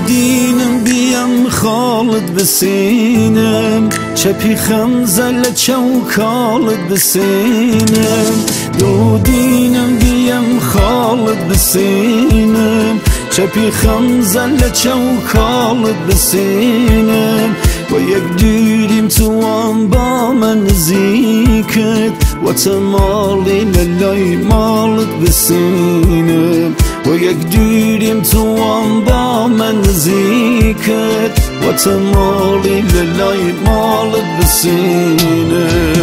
دودینم بیم خالد بسینم چپی خمزل چوکالد بسینم دودینم بیم خالد بسینم چپی خمزل چوکالد بسینم و یک دیریم تو آن با من نزیکت و تمالی للای مالت بسینم و یک دیریم تو آن با من نزیکت و تمالی للای مالت بسینم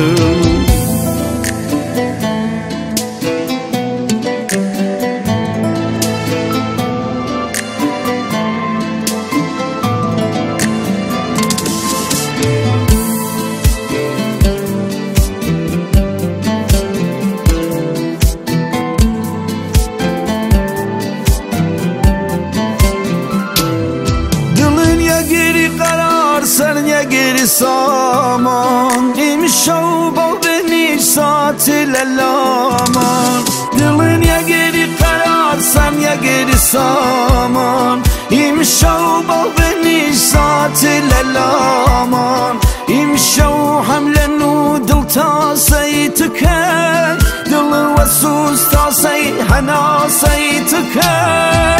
سر نگیری سامان امشو با بنی ساعت للامان دلن یگیری قرار سر نگیری سامان امشو با بنی ساعت للامان امشو حمل نو دل تاسي تكن دل وسوس تاسي حناسي تكن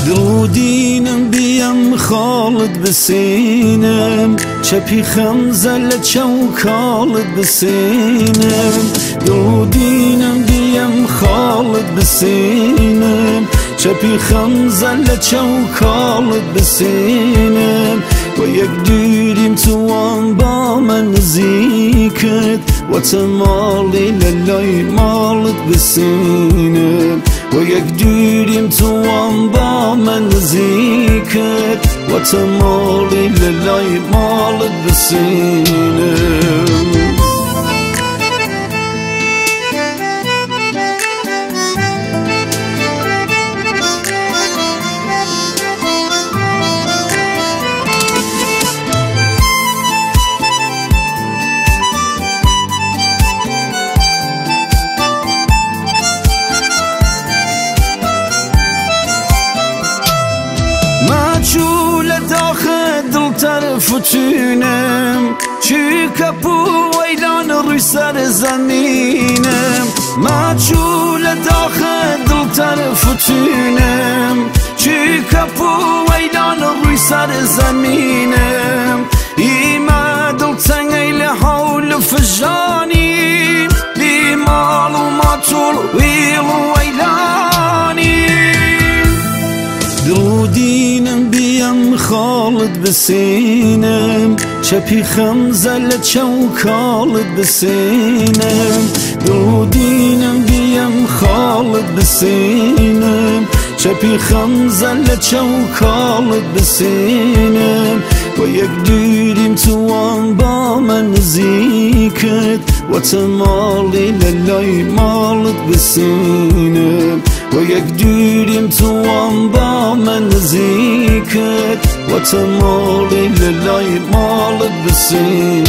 دودینم بیم خالد بسینم چپی خمزل چوکالد بسینم دودینم بیم خالد بسینم چپی خمزل چوکالد بسینم و یک دیریم تو آن با من نزیکت و تمالی للای مالت بسینم و یک دیریم تو آن با من نزیکت و تمالی للای مالت بسینم مجهول داخل دل طرفتونم چی کپو ویلان روی سر زمینم مجهول داخل دل طرفتونم چی کپو ویلان روی سر زمینم ایما دل تنگیل حول فجانی بیمال و مطول ویل ویلانی دودینم بیم خالد بسینم چپی خمزل چوکالد بسینم دودینم بیم خالد بسینم چپی خمزل چوکالد بسینم و یک دیریم تو آن با من نزیکت و تمالی للای مالت بسینم و یک دیریم تو آن با من نزیکت و تمالی للای مالت بسینم